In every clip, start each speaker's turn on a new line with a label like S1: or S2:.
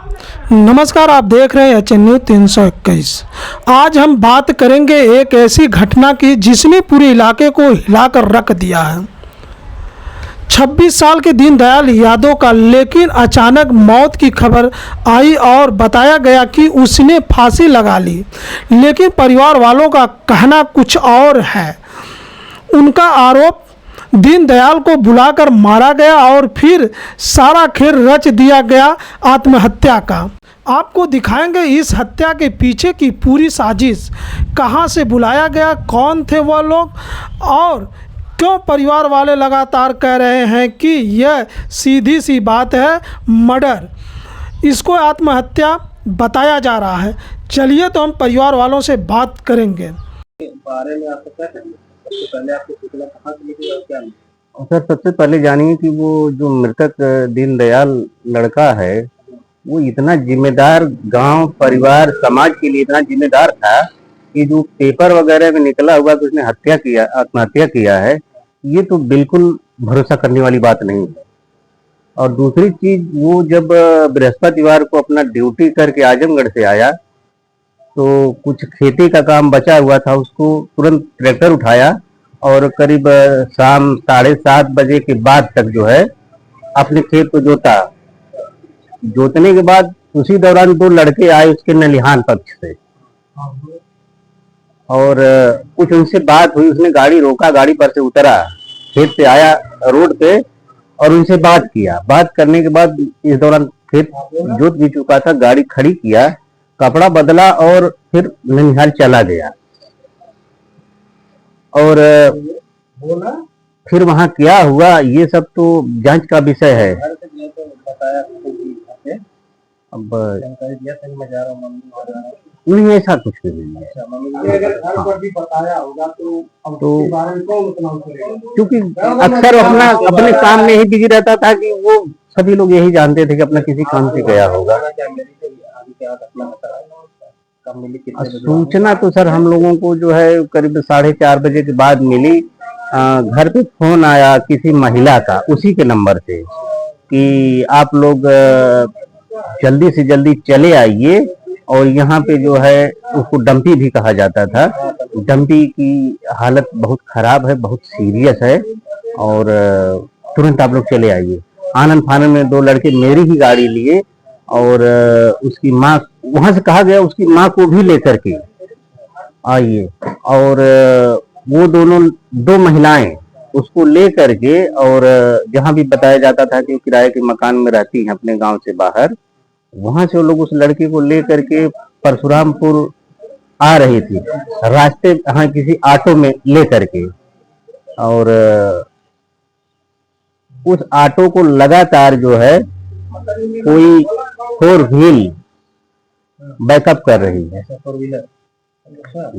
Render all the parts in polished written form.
S1: नमस्कार, आप देख रहे हैं एच एन न्यूज़ 321। आज हम बात करेंगे एक ऐसी घटना की जिसने पूरे इलाके को हिलाकर रख दिया है। 26 साल के दीनदयाल यादव का लेकिन अचानक मौत की खबर आई और बताया गया कि उसने फांसी लगा ली, लेकिन परिवार वालों का कहना कुछ और है। उनका आरोप दीनदयाल को बुलाकर मारा गया और फिर सारा खेल रच दिया गया आत्महत्या का। आपको दिखाएंगे इस हत्या के पीछे की पूरी साजिश, कहां से बुलाया गया, कौन थे वह लोग और क्यों परिवार वाले लगातार कह रहे हैं कि यह सीधी सी बात है, मर्डर, इसको आत्महत्या बताया जा रहा है। चलिए तो हम परिवार वालों से बात करेंगे।
S2: बारे में आपको क्या कहना है? सबसे पहले आपको सूचना कहाँ से मिली और क्या मिली?
S3: सर, सबसे पहले जानिए कि वो जो मृतक दीनदयाल लड़का है वो इतना जिम्मेदार, गांव, परिवार, समाज के लिए इतना जिम्मेदार था कि जो पेपर वगैरह में निकला हुआ कि उसने आत्महत्या किया है, ये तो बिल्कुल भरोसा करने वाली बात नहीं है। और दूसरी चीज, वो जब बृहस्पतिवार को अपना ड्यूटी करके आजमगढ़ से आया तो कुछ खेती का काम बचा हुआ था, उसको तुरंत ट्रैक्टर उठाया और करीब शाम 7:30 बजे के बाद तक जो है अपने खेत को जोता। जोतने के बाद उसी दौरान 2 लड़के आए उसके नलिहान पक्ष से और कुछ उनसे बात हुई। उसने गाड़ी रोका, गाड़ी पर से उतरा, खेत पे आया रोड पे और उनसे बात किया। बात करने के बाद इस दौरान खेत जोत भी चुका था, गाड़ी खड़ी किया, कपड़ा बदला और फिर ननिहाल चला गया। और फिर वहां क्या हुआ ये सब तो जांच का विषय है। अब नहीं, ऐसा कुछ भी नहीं है। क्योंकि अक्सर अपने काम में ही बिजी रहता था कि वो सभी लोग यही जानते थे कि अपना किसी काम से गया होगा। सूचना तो सर हम लोगों को जो है करीब 4:30 बजे के बाद मिली। घर पे फोन आया किसी महिला का उसी के नंबर से कि आप लोग जल्दी से जल्दी चले आइए। और यहाँ पे जो है उसको डंपी भी कहा जाता था, डंपी की हालत बहुत खराब है, बहुत सीरियस है और तुरंत आप लोग चले आइए। आनन फानन में 2 लड़के मेरी ही गाड़ी लिए और उसकी माँ, वहां से कहा गया उसकी माँ को भी लेकर के आइए। और वो 2 महिलाएं उसको ले करके, और जहां भी बताया जाता था कि वो किराए के मकान में रहती हैं अपने गांव से बाहर, वहां से वो लोग उस लड़के को ले करके परशुरामपुर आ रही थी। रास्ते हाँ किसी ऑटो में ले करके, और उस ऑटो को लगातार जो है कोई 4 व्हील बैकअप कर रही है।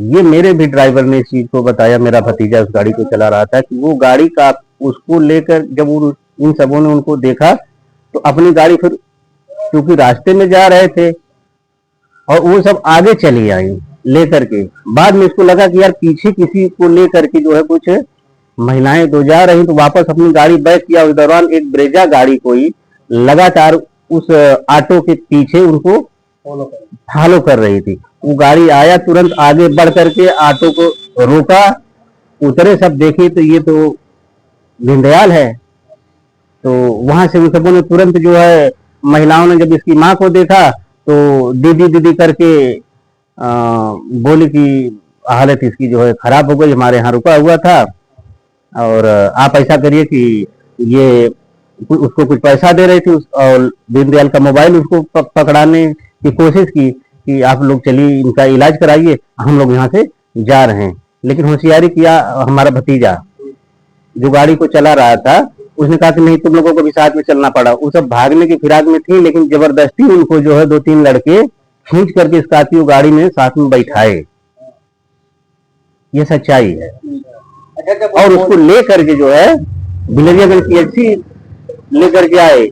S3: ये मेरे भी ड्राइवर ने इस चीज को बताया, मेरा भतीजा उस गाड़ी को चला रहा था, कि वो गाड़ी का उसको लेकर जब इन सबों ने उनको देखा तो अपनी गाड़ी फिर, क्योंकि रास्ते में जा रहे थे और वो सब आगे चली आई लेकर के। बाद में इसको लगा कि यार पीछे किसी को लेकर के जो है कुछ महिलाएं 2 जा रही, तो वापस अपनी गाड़ी बैक किया। उस दौरान एक ब्रेजा गाड़ी कोई लगातार उस ऑटो के पीछे उनको फॉलो कर रही थी। वो गाड़ी आया, तुरंत आगे बढ़ करके ऑटो को रोका, उतरे, सब देखे तो ये तो दीनदयाल है। तो वहां से उन सबों ने तुरंत जो है, महिलाओं ने जब इसकी माँ को देखा तो दीदी दीदी करके बोली कि हालत इसकी जो है खराब हो गई, हमारे यहाँ रुका हुआ था और आप ऐसा करिए कि ये उसको कुछ पैसा दे रही थी और दीनदयाल का मोबाइल उसको पकड़ाने की कोशिश की कि आप लोग चलिए इनका इलाज कराइए, हम लोग यहाँ से जा रहे हैं। लेकिन होशियारी किया हमारा भतीजा जो गाड़ी को चला रहा था, उसने कहा कि नहीं, तुम लोगों को भी साथ में चलना पड़ा। वो सब भागने की फिराक में थी, लेकिन जबरदस्ती उनको जो है 2-3 लड़के खींच करके स्कॉर्पियो गाड़ी में साथ में बैठाए। ये सच्चाई है। और उसको ले करके जो है बिलरियागंज पीएचसी लेकर के आए।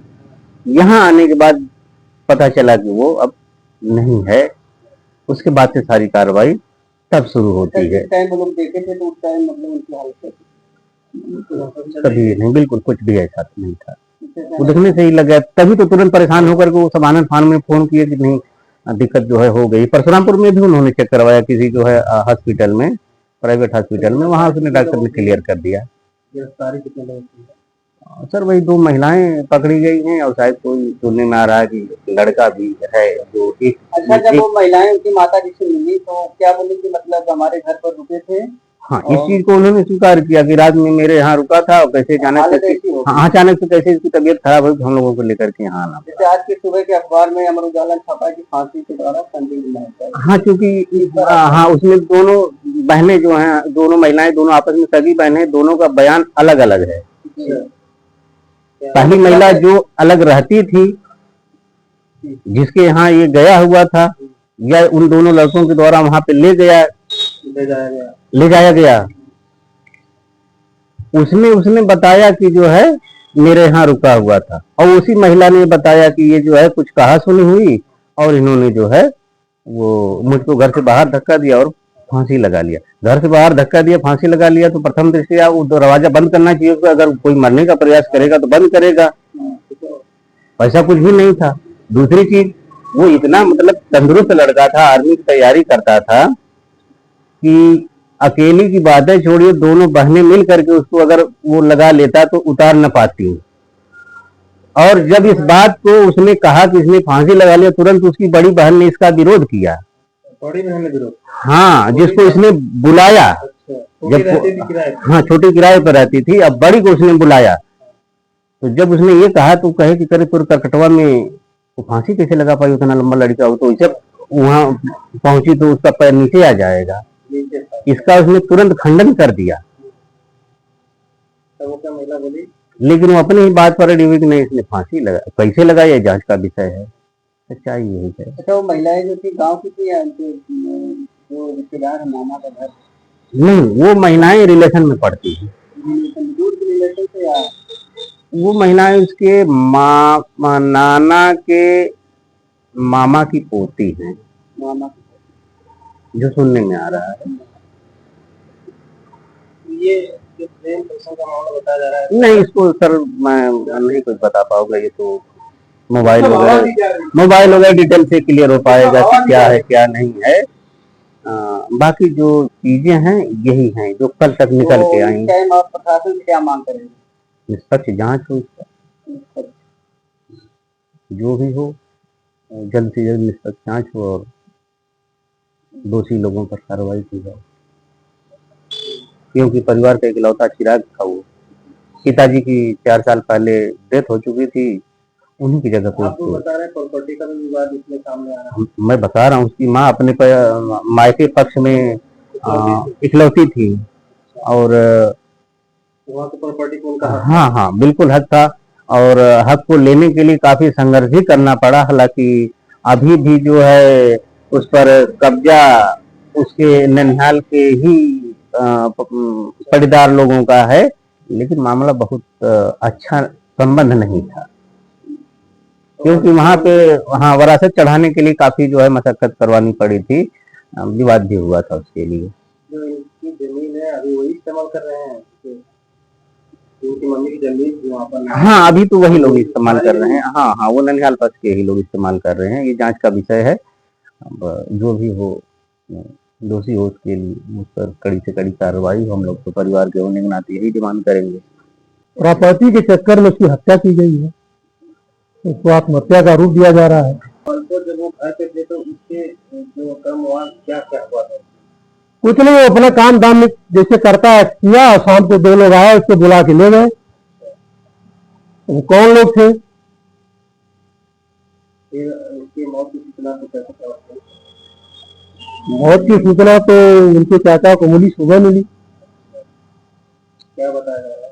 S3: यहाँ आने के बाद पता चला कि वो अब नहीं है। उसके बाद से सारी कार्रवाई तब शुरू होती है।
S2: देखे थे तो उस टाइम मतलब उनकी हालत
S3: कभी नहीं, बिल्कुल कुछ भी ऐसा नहीं था। वो दिखने से ही लग गया, तभी तो तुरंत परेशान होकर के वो सब आनंद फान में फोन किए कि नहीं दिक्कत जो है हो गई। परशुरामपुर में भी उन्होंने चेक करवाया किसी जो है हॉस्पिटल में, प्राइवेट हॉस्पिटल में, वहां उसने डॉक्टर ने क्लियर कर दिया।
S2: गिरफ्तारी कितने लोगों की है?
S3: सर वही 2 महिलाएं पकड़ी गई हैं और शायद कोई सुनने में आ रहा है कि लड़का भी है जो एक।
S2: अच्छा, जब वो महिलाएं उनकी माता जी से मिली तो क्या बोली कि मतलब हमारे घर पर रुके थे?
S3: हाँ, इस चीज को उन्होंने स्वीकार किया कि रात में मेरे यहाँ रुका था और कैसे अचानक से कैसे इसकी तबीयत खराब हुई, हम लोगों को लेकर के यहाँ आना।
S2: जैसे आज की सुबह के अखबार में अमर उजाला छपा कि फांसी के द्वारा संदिग्ध है।
S3: हाँ, क्योंकि हाँ उसमें दोनों बहनें जो हैं, दोनों महिलाएं, दोनों आपस में सगी बहनें, दोनों का बयान अलग अलग है। पहली महिला जो अलग रहती थी, जिसके यहाँ ये गया हुआ था, या उन दोनों लड़कों के द्वारा वहां पे ले जाया गया, उसने बताया कि जो है मेरे यहाँ रुका हुआ था, और उसी महिला ने बताया कि ये जो है कुछ कहा सुनी हुई और इन्होंने जो है वो मुझको घर से बाहर धक्का दिया और फांसी लगा लिया। घर से बाहर धक्का दिया, फांसी लगा लिया, तो प्रथम दृष्टया वो दरवाजा बंद करना चाहिए, अगर कोई मरने का प्रयास करेगा तो बंद करेगा, ऐसा कुछ भी नहीं था। दूसरी चीज, वो इतना मतलब तंदुरुस्त लड़का था, आर्मी की तैयारी करता था कि अकेली की बातें छोड़िए, दोनों बहनें मिल करके उसको अगर वो लगा लेता तो उतार न पाती। और जब इस बात को उसने कहा कि इसने फांसी लगा लिया, तुरंत उसकी बड़ी बहन ने इसका विरोध किया।
S2: बड़ी बहन ने विरोध?
S3: हाँ, जिसको इसने बुलाया। जब हाँ, छोटी किराए पर रहती थी, अब बड़ी को उसने बुलाया, तो जब उसने ये कहा तो कहे कि करे तुर करकटवा में तो फांसी कैसे लगा पाई, उतना लंबा लड़का हो, तो जब वहां पहुंची तो उसका पैर नीचे आ जाएगा। इसका उसने तुरंत खंडन कर दिया।
S2: तो वो क्या महिला बोली?
S3: लेकिन वो अपनी ही बात पर अड़ी हुई कि नहीं, इसने फांसी लगा, कैसे लगा ये जांच का विषय है, सच्चाई यही है।
S2: अच्छा, वो महिलाएं जो थी गांव की थी या उनके जो रिश्तेदार है, मामा का घर?
S3: नहीं, वो महिलाएं रिलेशन में पड़ती हैं।
S2: दूर के रिलेशन से या?
S3: वो महिलाएं उसके नाना के मामा की पोती हैं,
S2: मामा
S3: जो सुनने में आ रहा है।
S2: ये जो प्रेम प्रसंग का मामला बताया जा रहा है?
S3: नहीं, इसको सर मैं नहीं कुछ बता पाऊंगा, ये तो मोबाइल वगैरह डिटेल से क्लियर हो पाएगा कि क्या है क्या नहीं है। बाकी जो चीजें हैं यही हैं जो कल तक निकल के आई।
S2: प्रशासन से क्या मांग करेंगे?
S3: निष्पक्ष जांच हो इसका, जो भी हो जल्द से जल्द निष्पक्ष जांच हो और दोषी लोगों पर कार्रवाई की जाए, क्योंकि परिवार का इकलौता चिराग था वो। पिताजी की 4 साल पहले डेथ हो चुकी थी, उन्हीं की जगह पे
S2: आपको बता रहे प्रॉपर्टी का भी विवाद इसमें सामने आ रहा है।
S3: मैं बता रहा हूँ, उसकी माँ अपने मायके पक्ष में इकलौती थी और
S2: वहाँ की प्रॉपर्टी को उनका
S3: हाँ बिल्कुल हक था, और हक को लेने के लिए काफी संघर्ष भी करना पड़ा। हालांकि अभी भी जो है उस पर कब्जा उसके ननिहाल के ही पटीदार लोगों का है, लेकिन मामला बहुत अच्छा संबंध नहीं था, क्योंकि वहां पे वरासत चढ़ाने के लिए काफी जो है मशक्कत करवानी पड़ी थी, विवाद भी हुआ था उसके लिए।
S2: जो इनकी जमीन है अभी वही इस्तेमाल कर रहे हैं, उनकी मम्मी की जमीन वहाँ पर?
S3: हाँ, अभी तो वही लोग इस्तेमाल कर रहे हैं। हाँ, वो ननिहाल पक्ष के ही लोग इस्तेमाल कर रहे हैं। ये जांच का विषय है, अब जो भी हो दोषी हो उसके लिए उस पर कड़ी से कड़ी कार्रवाई हम लोग तो परिवार के होने के नाते यही डिमांड करेंगे।
S1: प्रॉपर्टी के चक्कर में उसकी हत्या की गई है, उसको आत्महत्या का रूप दिया जा रहा है।
S2: जब वो घर पे थे तो उसके जो कर्म वहाँ क्या क्या हुआ था?
S1: कुछ नहीं, वो अपना काम दाम में जैसे करता है किया, और शाम को 2 लोग आए, उसको बुला के ले गए। वो कौन लोग थे?
S2: उसकी मौत की सूचना तो कैसे प्राप्त हुई?
S1: मौत की सूचना तो उनके चाचा को मिली, सुबह मिली।
S2: क्या बताया जा रहा है?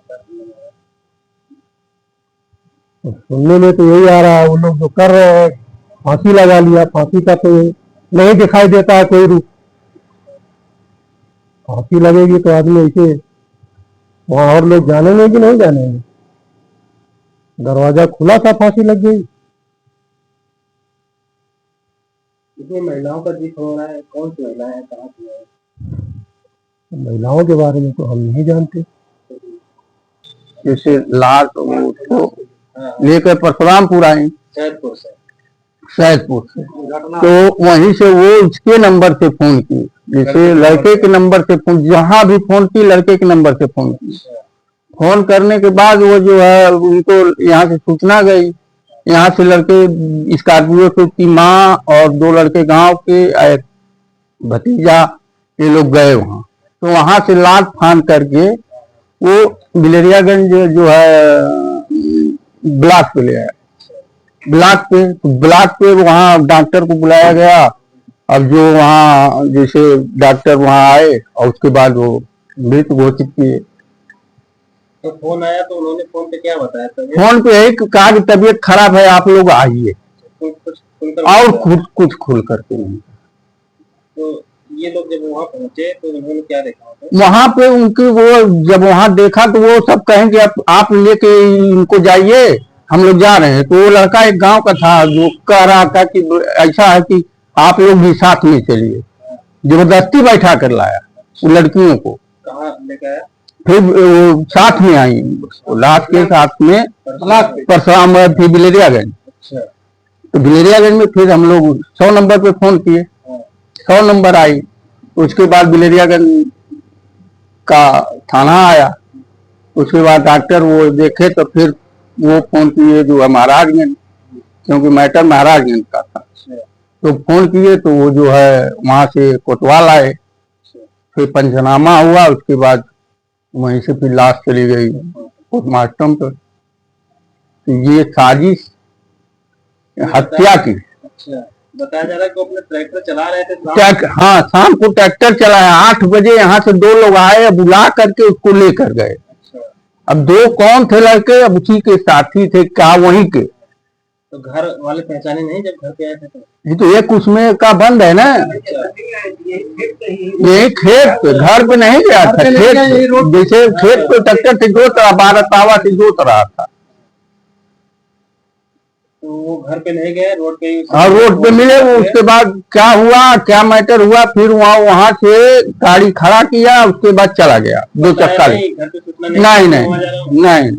S1: सुनने में तो यही आ रहा है, वो लोग जो कर रहे हैं फांसी लगा लिया, फांसी का तो नहीं दिखाई देता है कोई रूप। फांसी लगेगी तो आदमी ऐसे वहां और लोग जानेंगे कि नहीं जानेंगे? दरवाजा खुला था, फांसी लग गई।
S2: इसमें महिलाओं का जिक्र हो रहा है, कौन सी महिलाएं हैं, कहाँ की है?
S1: महिलाओं के बारे में तो हम नहीं जानते।
S3: जैसे लाट वो लेकर परशुरामपुर आई,
S2: सैदपुर से
S3: सैदपुर से।
S2: घटना
S3: तो वहीं से वो उसके नंबर से फोन की, जैसे लड़के के नंबर से फोन, जहां भी फोन की लड़के के नंबर से फोन की। फोन करने के बाद वो जो है उनको यहाँ से सूचना गई, यहाँ से लड़के स्कॉर्पियो से की माँ और 2 लड़के गांव के एक भतीजा, ये लोग गए वहां। तो वहां से लाद फान करके वो बिलरियागंज जो है ब्लॉक पे ले आए। ब्लॉक पे वहां डॉक्टर को बुलाया गया। अब जो वहाँ जैसे डॉक्टर वहां आए और उसके बाद वो मृत घोषित किए।
S2: तो फोन आया तो उन्होंने फोन पे क्या बताया?
S3: फोन पे यही कहा कि तबीयत खराब है, आप लोग आइए, और कुछ खुल करके नहीं।
S2: तो ये लोग जब वहां पहुंचे तो उन्होंने क्या देखा?
S3: वहां पे उनकी वो जब वहां देखा तो वो सब कहेंगे आप लेके इनको जाइए, हम लोग जा रहे हैं। तो वो लड़का एक गांव का था जो कह रहा था कि ऐसा है कि आप लोग भी साथ में चलिए, जबरदस्ती बैठा कर लाया वो लड़कियों को।
S2: कहाँ लेके आया?
S3: फिर साथ में आई, लाश के साथ में परशुराम थी बिलरियागंज। तो बिलरियागंज में फिर हम लोग 100 नंबर पे फोन किए, 100 नंबर आई। उसके बाद बिलरियागंज का थाना आया, उसके बाद डॉक्टर वो देखे तो फिर वो फोन किए जो है महाराजगंज, क्योंकि मैटर महाराजगंज का था। तो फोन किए तो वो जो है वहां से कोतवाल आए, फिर पंचनामा हुआ। उसके बाद वहीं से फिर लाश चली गई पोस्टमार्टम पर। तो ये साजिश हत्या की।
S2: बताया जा रहा है कि अपने ट्रैक्टर चला रहे थे।
S3: हाँ, शाम को ट्रैक्टर चलाया, 8 बजे यहाँ से 2 लोग आए, बुला करके उसको लेकर गए। अब 2 कौन थे लड़के? अब उसी के साथी थे, क्या वहीं के।
S2: तो घर वाले पहचाने नहीं जब घर पे आए थे?
S3: ये तो एक उसमें का बंद है ना, यही खेत पे, घर पे नहीं गया था, खेत पे। जैसे खेत पे ट्रैक्टर से जोत रहा, 12 तावा से जोत रहा था।
S2: तो वो घर पे नहीं गए, रोड पे ही?
S3: हाँ, रोड पे मिले। वो उसके बाद क्या हुआ, क्या मैटर हुआ, फिर वहां से गाड़ी खड़ा किया, उसके बाद चला गया 2 चक्का। नहीं,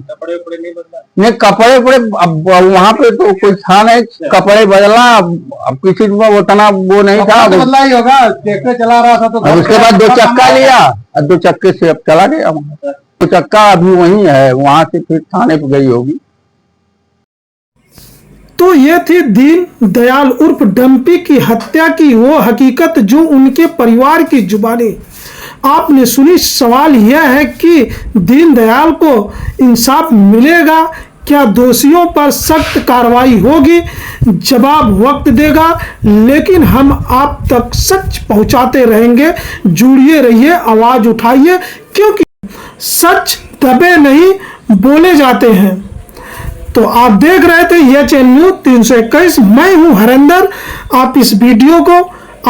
S2: कपड़े उपड़े नहीं बदला?
S3: नहीं, कपड़े उपड़े अब वहां पे तो कोई था नहीं, कपड़े बदला। अब किसी को उतना वो नहीं था,
S2: बदला ही होगा, ट्रैक्टर चला रहा था तो।
S3: अब उसके बाद 2 चक्का लिया, और 2 चक्के से अब चला गया। 2 चक्का अभी वहीं है, वहां से फिर थाने पे गई होगी।
S1: तो ये थी दीन दयाल उर्फ डंपी की हत्या की वो हकीकत जो उनके परिवार की जुबानी आपने सुनी। सवाल यह है कि दीन दयाल को इंसाफ मिलेगा क्या? दोषियों पर सख्त कार्रवाई होगी? जवाब वक्त देगा, लेकिन हम आप तक सच पहुंचाते रहेंगे। जुड़िए रहिए, आवाज उठाइए, क्योंकि सच दबे नहीं बोले जाते हैं। तो आप देख रहे थे YHN न्यूज़ 321। मैं हूं हरेंद्र। आप इस वीडियो को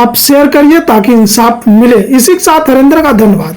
S1: आप शेयर करिए ताकि इंसाफ मिले। इसी के साथ हरेंद्र का धन्यवाद।